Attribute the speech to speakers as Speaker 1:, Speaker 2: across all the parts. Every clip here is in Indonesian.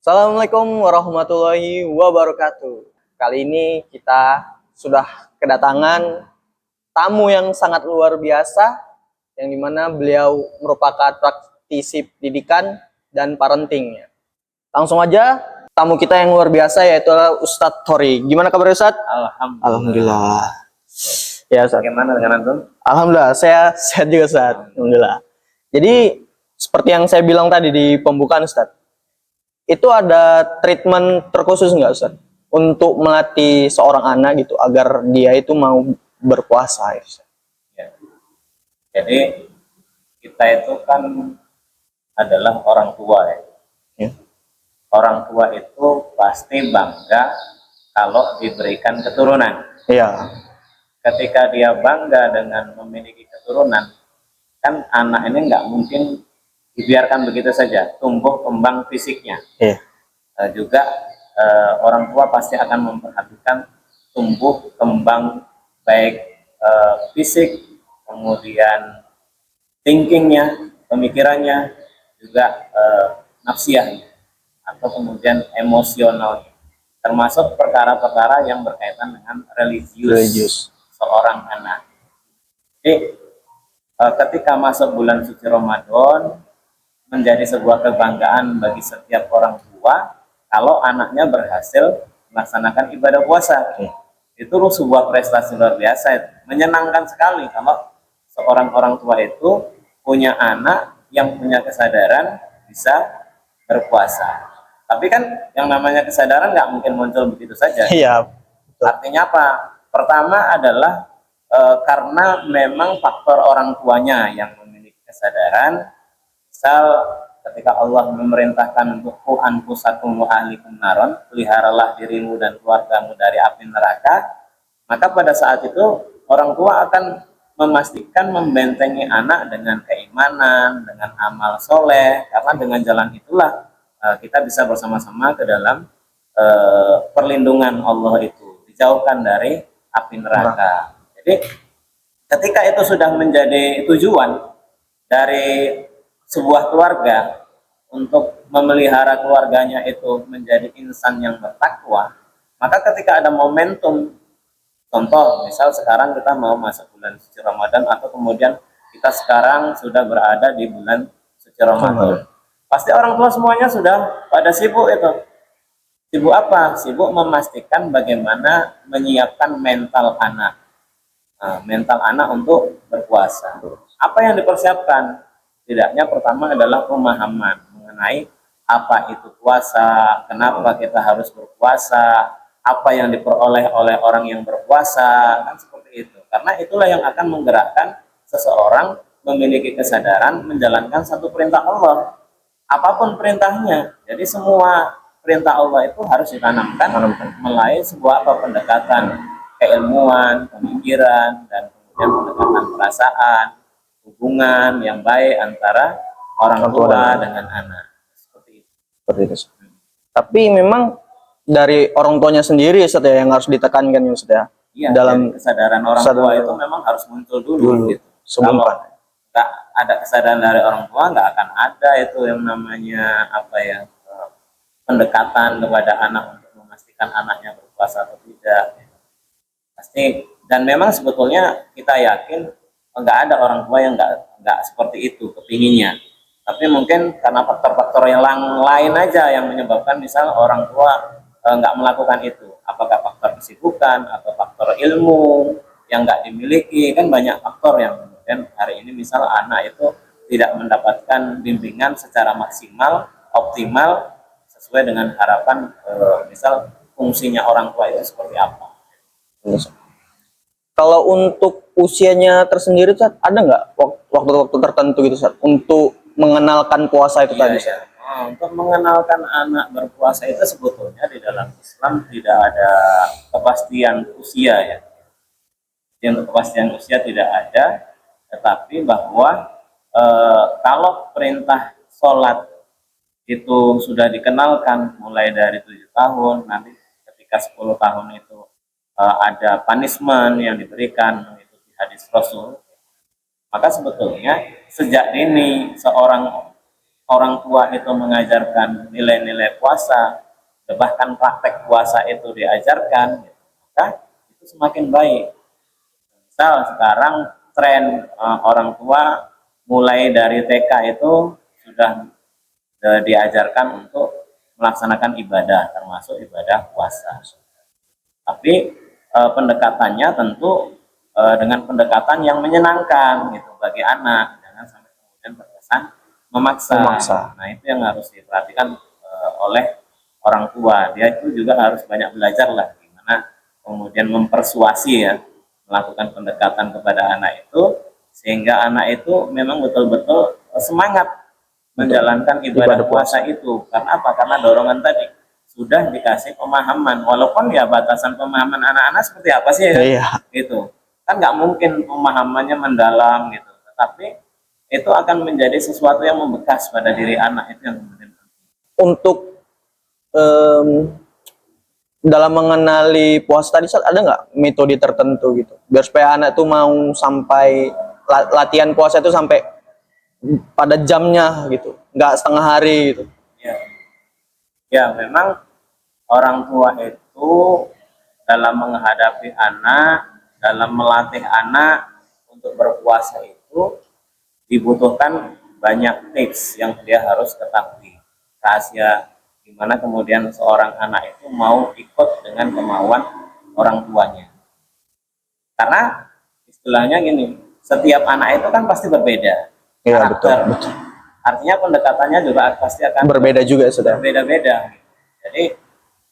Speaker 1: Assalamualaikum warahmatullahi wabarakatuh. Kali ini kita sudah kedatangan tamu yang sangat luar biasa, yang dimana beliau merupakan praktisi pendidikan dan parenting. Langsung aja, tamu kita yang luar biasa yaitu Ustadz Thori. Gimana kabar Ustadz?
Speaker 2: Alhamdulillah.
Speaker 1: Alhamdulillah. Ya Ustadz.
Speaker 2: Bagaimana dengan antum?
Speaker 1: Alhamdulillah, saya sehat juga Ustadz. Alhamdulillah. Jadi seperti yang saya bilang tadi di pembukaan Ustadz, itu ada treatment terkhusus nggak Ustaz untuk melatih seorang anak gitu agar dia itu mau berpuasa ya, Ustaz?
Speaker 2: Ya. Jadi kita itu kan adalah orang tua ya.
Speaker 1: Ya.
Speaker 2: Orang tua itu pasti bangga kalau diberikan keturunan.
Speaker 1: Iya.
Speaker 2: Ketika dia bangga dengan memiliki keturunan, kan anak ini nggak mungkin dibiarkan begitu saja tumbuh kembang fisiknya.
Speaker 1: Iya.
Speaker 2: Juga orang tua pasti akan memperhatikan tumbuh kembang baik fisik, kemudian thinkingnya, pemikirannya, juga nafsiahnya, atau kemudian emosionalnya, termasuk perkara-perkara yang berkaitan dengan religius seorang anak. Jadi ketika masuk bulan suci Ramadan menjadi sebuah kebanggaan bagi setiap orang tua kalau anaknya berhasil melaksanakan ibadah puasa. Itu sebuah prestasi luar biasa, menyenangkan sekali kalau seorang orang tua itu punya anak yang punya kesadaran bisa berpuasa. Tapi kan yang namanya kesadaran nggak mungkin muncul begitu saja.
Speaker 1: Iya.
Speaker 2: Artinya apa? Pertama adalah karena memang faktor orang tuanya yang memiliki kesadaran. Misal ketika Allah memerintahkan untuk anfusakum wa ahlikum naron, peliharalah dirimu dan keluargamu dari api neraka, maka pada saat itu orang tua akan memastikan membentengi anak dengan keimanan, dengan amal soleh, karena dengan jalan itulah kita bisa bersama-sama ke dalam perlindungan Allah itu, dijauhkan dari api neraka. Jadi ketika itu sudah menjadi tujuan dari sebuah keluarga untuk memelihara keluarganya itu menjadi insan yang bertakwa, maka ketika ada momentum, contoh misal sekarang kita mau masuk bulan suci Ramadan, atau kemudian kita sekarang sudah berada di bulan suci Ramadan, pasti orang tua semuanya sudah pada sibuk itu. Sibuk apa? Sibuk memastikan bagaimana menyiapkan mental anak. Mental anak untuk berpuasa. Apa yang dipersiapkan? Tidaknya pertama adalah pemahaman mengenai apa itu puasa, kenapa kita harus berpuasa, apa yang diperoleh oleh orang yang berpuasa, kan seperti itu. Karena itulah yang akan menggerakkan seseorang memiliki kesadaran menjalankan satu perintah Allah, apapun perintahnya. Jadi semua perintah Allah itu harus ditanamkan melalui sebuah pendekatan keilmuan, pemikiran, dan kemudian pendekatan perasaan, hubungan yang baik antara orang tua dengan anak. Seperti itu.
Speaker 1: Seperti itu. Tapi memang dari orang tuanya sendiri Ustaz ya yang harus ditekankan ya Ustaz ya.
Speaker 2: Iya,
Speaker 1: dalam
Speaker 2: kesadaran orang tua itu memang harus muncul dulu gitu. Kalau nggak ada kesadaran dari orang tua, nggak akan ada itu yang namanya pendekatan kepada anak untuk memastikan anaknya berpuasa atau tidak. Pasti, dan memang sebetulnya kita yakin nggak ada orang tua yang nggak seperti itu kepinginnya, tapi mungkin karena faktor-faktor yang lain aja yang menyebabkan misal orang tua nggak melakukan itu, apakah faktor kesibukan atau faktor ilmu yang nggak dimiliki, kan banyak faktor yang kemudian hari ini misal anak itu tidak mendapatkan bimbingan secara maksimal, optimal, sesuai dengan harapan misal fungsinya orang tua itu seperti apa.
Speaker 1: Kalau untuk usianya tersendiri Ustaz, ada nggak waktu-waktu tertentu gitu Ustaz untuk mengenalkan puasa itu tadi?
Speaker 2: Ya. Untuk mengenalkan anak berpuasa itu sebetulnya di dalam Islam tidak ada kepastian usia ya. Yang kepastian usia tidak ada, tetapi bahwa kalau perintah sholat itu sudah dikenalkan mulai dari 7 tahun, nanti ketika 10 tahun itu ada punishment yang diberikan mengikuti hadis Rasul, maka sebetulnya sejak dini seorang orang tua itu mengajarkan nilai-nilai puasa, bahkan praktek puasa itu diajarkan, gitu, maka itu semakin baik. Misal sekarang tren orang tua mulai dari TK itu sudah diajarkan untuk melaksanakan ibadah, termasuk ibadah puasa. Tapi pendekatannya tentu dengan pendekatan yang menyenangkan gitu bagi anak, jangan sampai kemudian terkesan memaksa. Nah itu yang harus diperhatikan oleh orang tua. Dia itu juga harus banyak belajar lah gimana kemudian mempersuasi ya, melakukan pendekatan kepada anak itu sehingga anak itu memang betul-betul semangat menjalankan ibadah puasa itu. Karena apa? Karena dorongan tadi sudah dikasih pemahaman, walaupun ya batasan pemahaman anak-anak seperti apa sih ya?
Speaker 1: Iya.
Speaker 2: Itu kan nggak mungkin pemahamannya mendalam gitu, tetapi itu akan menjadi sesuatu yang membekas pada diri anak, itu yang kemudian
Speaker 1: Untuk dalam mengenali puasa tadi, ada nggak metode tertentu gitu biar supaya anak tuh mau sampai latihan puasa itu sampai pada jamnya gitu, nggak setengah hari gitu?
Speaker 2: ya. Ya memang orang tua itu dalam menghadapi anak, dalam melatih anak untuk berpuasa itu dibutuhkan banyak tips yang dia harus ketahui. Rahasia gimana kemudian seorang anak itu mau ikut dengan kemauan orang tuanya. Karena istilahnya gini, setiap anak itu kan pasti berbeda.
Speaker 1: Iya, betul.
Speaker 2: Artinya pendekatannya juga pasti akan
Speaker 1: Berbeda juga sudah.
Speaker 2: Berbeda-beda. Jadi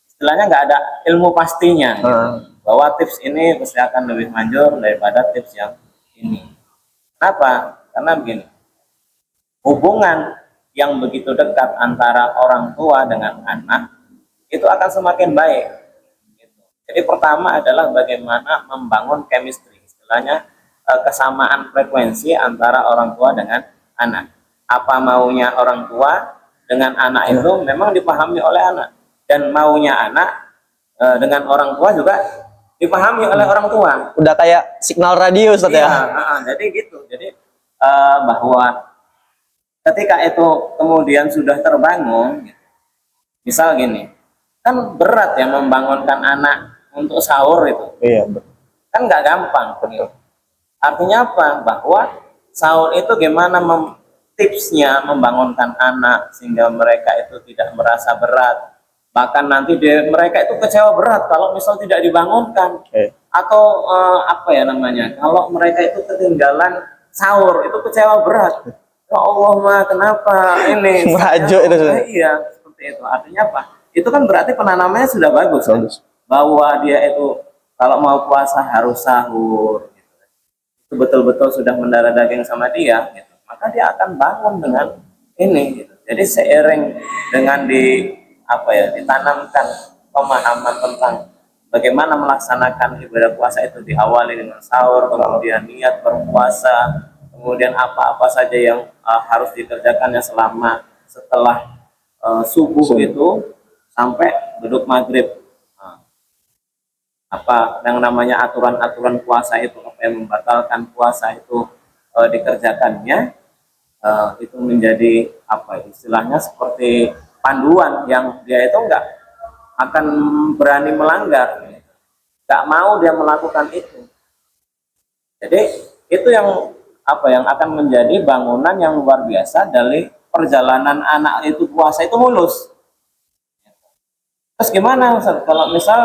Speaker 2: istilahnya nggak ada ilmu pastinya. Gitu. Bahwa tips ini pasti akan lebih manjur daripada tips yang ini. Kenapa? Karena begini, hubungan yang begitu dekat antara orang tua dengan anak itu akan semakin baik. Gitu. Jadi pertama adalah bagaimana membangun chemistry, istilahnya kesamaan frekuensi antara orang tua dengan anak. Apa maunya orang tua dengan anak itu memang dipahami oleh anak, dan maunya anak dengan orang tua juga dipahami oleh orang tua.
Speaker 1: Udah kayak signal radio, Ustaz ya.
Speaker 2: Jadi gitu. Jadi bahwa ketika itu kemudian sudah terbangun, misal gini, kan berat ya membangunkan anak untuk sahur itu.
Speaker 1: Iya, betul.
Speaker 2: Kan nggak gampang. Betul. Artinya apa? Bahwa sahur itu gimana tipsnya membangunkan anak sehingga mereka itu tidak merasa berat. Bahkan nanti mereka itu kecewa berat kalau misal tidak dibangunkan. Atau apa ya namanya, kalau mereka itu ketinggalan sahur itu kecewa berat. Ya Allah mah kenapa ini
Speaker 1: merajuk itu sudah.
Speaker 2: Iya seperti itu. Artinya apa? Itu kan berarti penanamannya sudah bagus. Kan? Bahwa dia itu kalau mau puasa harus sahur gitu. Itu betul-betul sudah mendarah daging sama dia gitu. Maka dia akan bangun dengan ini gitu. Jadi seiring dengan ditanamkan pemahaman tentang bagaimana melaksanakan ibadah puasa itu, diawali dengan sahur, kemudian niat berpuasa, kemudian apa-apa saja yang harus dikerjakannya selama setelah subuh itu sampai duduk maghrib. Apa yang namanya aturan-aturan puasa itu, apa yang membatalkan puasa itu dikerjakannya, itu menjadi apa istilahnya seperti panduan yang dia itu enggak akan berani melanggar, nggak mau dia melakukan itu. Jadi itu yang yang akan menjadi bangunan yang luar biasa dari perjalanan anak itu puasa itu mulus. Terus gimana Ustaz? Kalau misal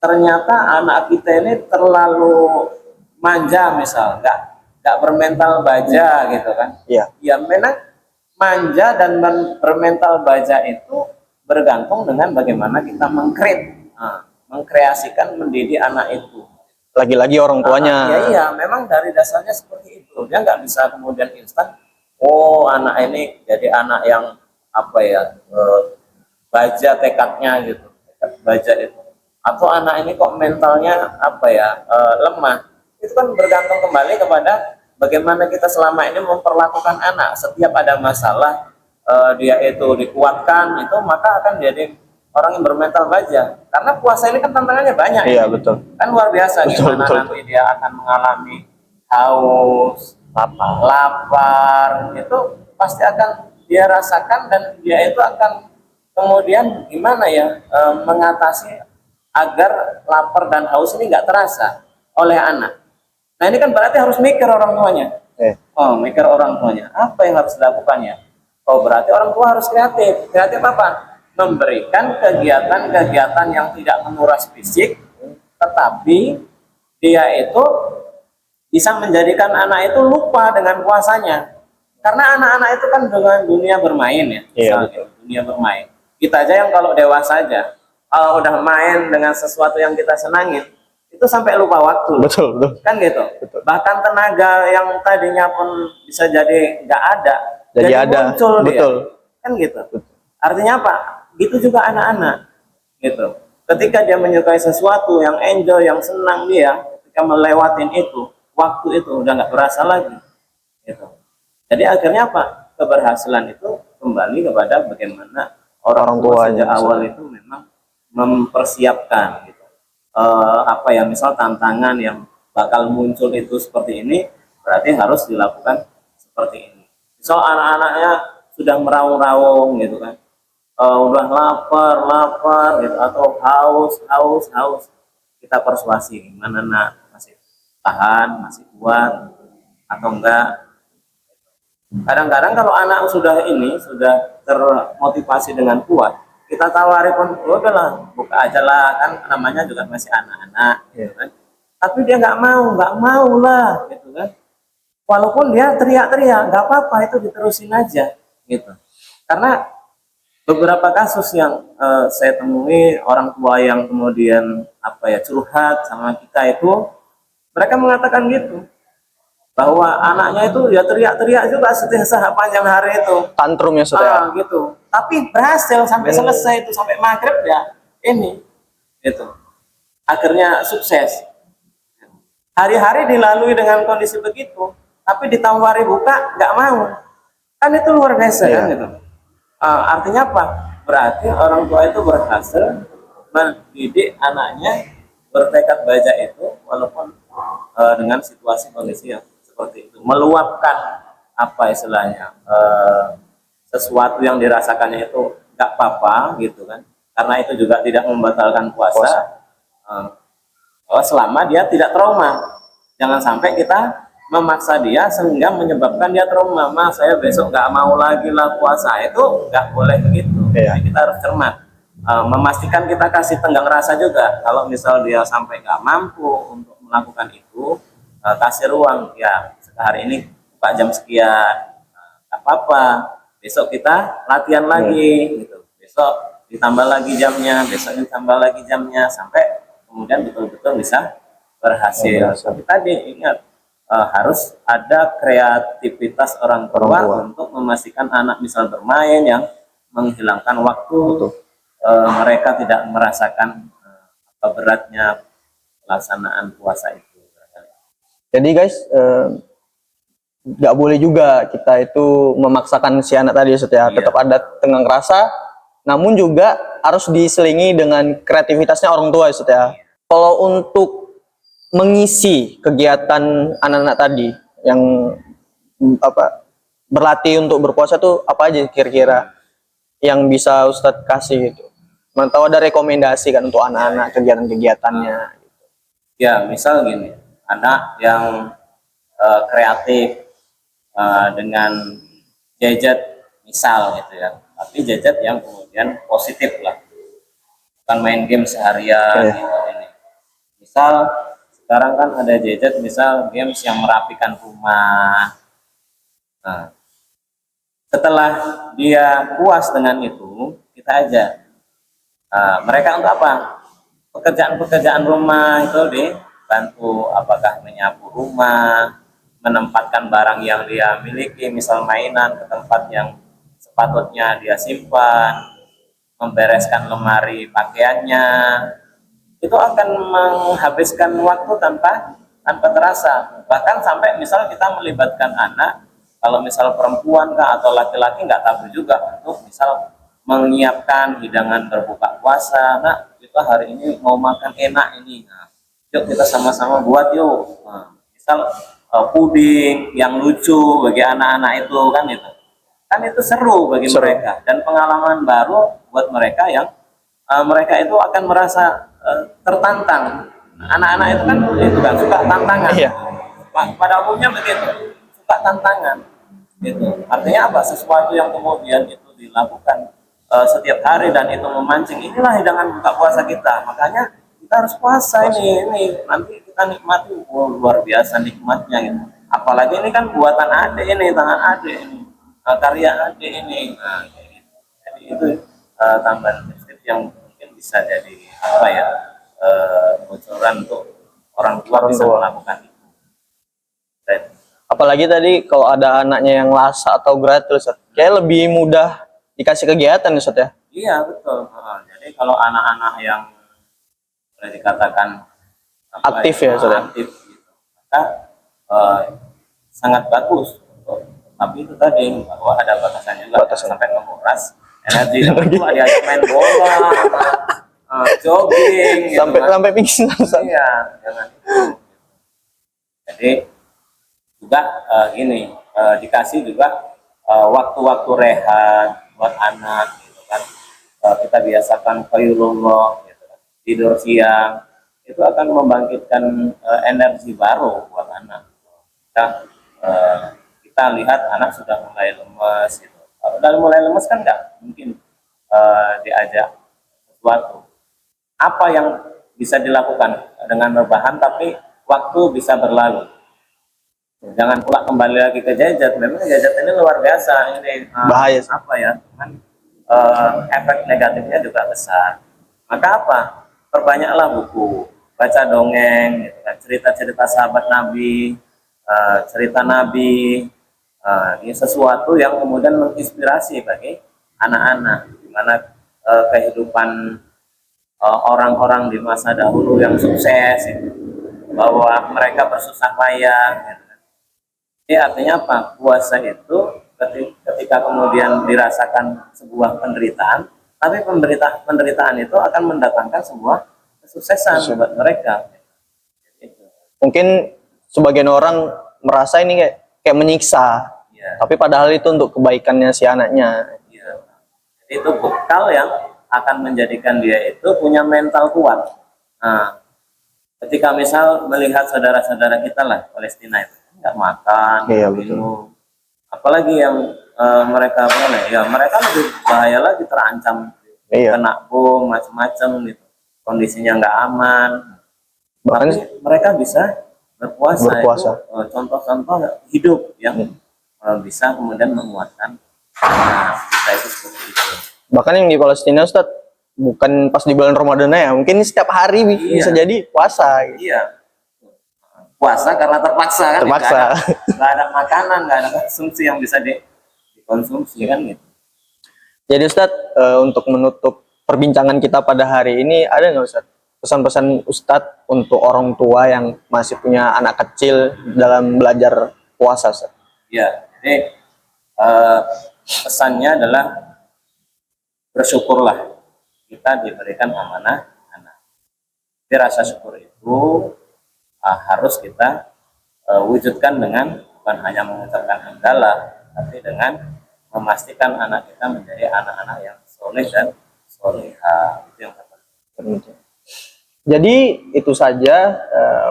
Speaker 2: ternyata anak kita ini terlalu manja, misal nggak bermental baja gitu kan?
Speaker 1: Iya.
Speaker 2: Ya memang manja dan bermental baja itu bergantung dengan bagaimana kita mengkreasikan mendidik anak itu.
Speaker 1: Lagi-lagi orang tuanya.
Speaker 2: Iya, memang dari dasarnya seperti itu. Dia nggak bisa kemudian instan, anak ini jadi anak yang baja tekadnya gitu, tekad baja itu. Atau anak ini kok mentalnya lemah. Itu kan bergantung kembali kepada bagaimana kita selama ini memperlakukan anak. Setiap ada masalah dia itu dikuatkan, itu maka akan jadi orang yang bermental baja. Karena puasa ini kan tantangannya banyak.
Speaker 1: Iya, betul.
Speaker 2: Kan luar biasa gimana nanti dia akan mengalami haus, lapar, itu pasti akan dia rasakan, dan dia itu akan kemudian gimana ya, mengatasi agar lapar dan haus ini nggak terasa oleh anak. Nah ini kan berarti harus mikir orang tuanya. Oh, mikir orang tuanya. Apa yang harus dilakukannya? Oh, berarti orang tua harus kreatif. Kreatif apa? Memberikan kegiatan-kegiatan yang tidak menguras fisik, tetapi dia itu bisa menjadikan anak itu lupa dengan puasanya. Karena anak-anak itu kan dengan dunia bermain ya. Misalnya, dunia bermain. Kita aja yang kalau dewasa aja, kalau udah main dengan sesuatu yang kita senangin, itu sampai lupa waktu.
Speaker 1: Betul, betul.
Speaker 2: Kan gitu.
Speaker 1: Betul.
Speaker 2: Bahkan tenaga yang tadinya pun bisa jadi nggak ada,
Speaker 1: Jadi ada.
Speaker 2: muncul dia.
Speaker 1: Betul.
Speaker 2: Kan gitu. Artinya apa? Gitu juga anak-anak. Gitu. Ketika dia menyukai sesuatu yang enjoy, yang senang, dia ketika melewatin itu, waktu itu udah nggak berasa lagi. Gitu. Jadi akhirnya apa? Keberhasilan itu kembali kepada bagaimana orang tua sejak awal itu memang mempersiapkan gitu. Apa ya, misal tantangan yang bakal muncul itu seperti ini, berarti harus dilakukan seperti ini. Misal anak-anaknya sudah meraung-raung gitu kan, udah lapar gitu, atau haus, kita persuasi, gimana nak, masih tahan, masih kuat atau enggak. Kadang-kadang kalau anak sudah termotivasi dengan kuat, kita tawari pun, udahlah buka aja lah, kan namanya juga masih anak-anak, gitu kan. Tapi dia nggak mau lah, gitu kan. Walaupun dia teriak-teriak, nggak apa-apa, itu diterusin aja, gitu. Karena beberapa kasus yang saya temui, orang tua yang kemudian curhat sama kita itu, mereka mengatakan gitu, bahwa anaknya itu ya teriak-teriak juga sepanjang hari itu,
Speaker 1: Tantrum ya Ustaz.
Speaker 2: gitu. Tapi berhasil sampai selesai itu, sampai maghrib ya ini, gitu. Akhirnya sukses. Hari-hari dilalui dengan kondisi begitu, tapi ditawari buka nggak mau, kan itu luar biasa kan gitu. Artinya apa? Berarti orang tua itu berhasil mendidik anaknya bertekad baja itu, walaupun dengan situasi kondisi yang seperti itu, meluapkan istilahnya, sesuatu yang dirasakannya itu nggak apa-apa gitu kan, karena itu juga tidak membatalkan puasa. Selama dia tidak trauma, jangan sampai kita memaksa dia sehingga menyebabkan dia trauma. Mas, saya besok nggak mau lagi lah puasa, itu nggak boleh begitu. Jadi kita harus cermat, memastikan kita kasih tenggang rasa juga. Kalau misal dia sampai nggak mampu untuk melakukan itu, kasih ruang, ya hari ini buka jam sekian, nggak apa-apa, besok kita latihan lagi gitu, besok ditambah lagi jamnya, besok ditambah lagi jamnya, sampai kemudian betul-betul bisa berhasil. Tapi tadi ingat, harus ada kreativitas orang tua untuk memastikan anak misal bermain yang menghilangkan waktu, mereka tidak merasakan beratnya pelaksanaan puasa itu.
Speaker 1: Jadi guys, nggak boleh juga kita itu memaksakan si anak tadi Ustaz ya. Tetap ada tenggang rasa, namun juga harus diselingi dengan kreativitasnya orang tua Ustaz ya. Kalau untuk mengisi kegiatan anak-anak tadi yang berlatih untuk berpuasa tuh apa aja kira-kira yang bisa Ustadz kasih gitu? Tahu ada rekomendasi kan untuk anak-anak kegiatan-kegiatannya?
Speaker 2: Ya, misal gini, anak yang kreatif dengan gadget misal gitu ya, tapi gadget yang kemudian positif lah, bukan main game seharian gitu ini. Misal sekarang kan ada gadget, misal games yang merapikan rumah. Nah, setelah dia puas dengan itu, kita aja mereka untuk apa? Pekerjaan-pekerjaan rumah itu dibantu, apakah menyapu rumah, menempatkan barang yang dia miliki, misal mainan ke tempat yang sepatutnya dia simpan, membereskan lemari pakaiannya, itu akan menghabiskan waktu tanpa terasa. Bahkan sampai misal kita melibatkan anak, kalau misal perempuan kah atau laki-laki, nggak tabu juga untuk misal menyiapkan hidangan berbuka puasa. Nah, kita hari ini mau makan enak ini, nah, yuk kita sama-sama buat yuk. Nah, misal puding yang lucu bagi anak-anak itu kan itu. kan itu seru bagi
Speaker 1: Seru.
Speaker 2: mereka dan pengalaman baru buat mereka yang mereka itu akan merasa tertantang. Anak-anak itu kan suka tantangan.
Speaker 1: Iya.
Speaker 2: Pada umumnya begitu, suka tantangan. Gitu. Artinya apa? Sesuatu yang kemudian itu dilakukan setiap hari dan itu memancing. Inilah hidangan buka puasa kita. Makanya kita harus puasa ini nanti kita nikmati luar biasa nikmatnya gitu. Apalagi ini kan buatan adik ini, tangan adik ini, karya adik ini. Nah, kayak gitu. Jadi itu tambahan tips yang mungkin bisa jadi apa ya bocoran untuk orang tua bisa melakukan itu. Dan,
Speaker 1: Apalagi tadi kalau ada anaknya yang lasa atau gratis, Ustaz, kayak lebih mudah dikasih kegiatan, Ustaz ya.
Speaker 2: iya betul. Jadi kalau anak-anak yang boleh dikatakan apa
Speaker 1: Aktif ya, Ustaz ya?
Speaker 2: aktif gitu, maka sangat bagus. Tapi itu tadi bahwa ada batasan juga,
Speaker 1: Batasan.
Speaker 2: sampai menguras energi. Itu diajak main bola, jogging, gitu kan.
Speaker 1: Sampai pingsan, Ustaz.
Speaker 2: Iya, jangan itu. Jadi juga gini, dikasih juga waktu-waktu rehat buat anak, gitu kan. Kita biasakan qailullah, gitu kan. Tidur siang itu akan membangkitkan energi baru buat anak. Kita lihat anak sudah mulai lemas, gitu. Kalau udah mulai lemas kan nggak mungkin diajak sesuatu. Apa yang bisa dilakukan dengan rebahan tapi waktu bisa berlalu. Jangan pula kembali lagi ke gadget. Memang gadget ini luar biasa, ini
Speaker 1: Bahaya sih.
Speaker 2: apa ya, cuman efek negatifnya juga besar. Maka apa? Perbanyaklah buku, baca dongeng, gitu kan, cerita-cerita sahabat Nabi, cerita Nabi. Ini sesuatu yang kemudian menginspirasi bagi anak-anak, di mana kehidupan orang-orang di masa dahulu yang sukses, gitu, bahwa mereka bersusah payah. Gitu. Jadi artinya apa? Puasa itu ketika kemudian dirasakan sebuah penderitaan, tapi penderitaan itu akan mendatangkan sebuah kesuksesan buat mereka. Gitu.
Speaker 1: Mungkin sebagian orang merasa ini kayak menyiksa,
Speaker 2: Ya,
Speaker 1: tapi padahal itu untuk kebaikannya si anaknya.
Speaker 2: ya. Jadi itu bekal yang akan menjadikan dia itu punya mental kuat. Nah, ketika misal melihat saudara-saudara kita lah Palestina itu nggak makan,
Speaker 1: Iya,
Speaker 2: nggak minum, apalagi yang mereka mana ya, mereka lebih bahaya lagi, terancam
Speaker 1: Iya.
Speaker 2: kena bom macam-macam gitu, kondisinya nggak aman.
Speaker 1: Bahkan
Speaker 2: Tapi mereka bisa berpuasa.
Speaker 1: Berpuasa.
Speaker 2: Itu contoh-contoh hidup yang bisa kemudian menguatkan kita itu seperti itu.
Speaker 1: bahkan yang di Palestina, Ustaz, bukan pas di bulan Ramadan ya, mungkin setiap hari bisa jadi puasa. Gitu.
Speaker 2: Iya. Puasa karena terpaksa kan.
Speaker 1: Terpaksa.
Speaker 2: Nggak ada makanan, nggak ada konsumsi yang bisa dikonsumsi kan gitu.
Speaker 1: Jadi Ustadz, untuk menutup perbincangan kita pada hari ini, ada nggak Ustadz pesan-pesan Ustadz untuk orang tua yang masih punya anak kecil dalam belajar puasa, Ustadz?
Speaker 2: Ya, jadi pesannya adalah bersyukurlah kita diberikan amanah anak. Jadi rasa syukur itu harus kita wujudkan dengan bukan hanya mengucapkan hamdalah, tapi dengan memastikan anak kita menjadi anak-anak yang soleh dan soleha. Itu yang terpenting.
Speaker 1: Jadi itu saja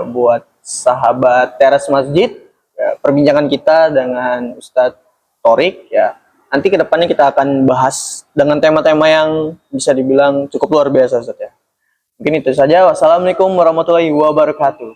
Speaker 1: buat sahabat Teras Masjid, perbincangan kita dengan Ustadz Thorik ya. Nanti kedepannya kita akan bahas dengan tema-tema yang bisa dibilang cukup luar biasa, Ustadz ya. Mungkin itu saja. Wassalamualaikum warahmatullahi wabarakatuh.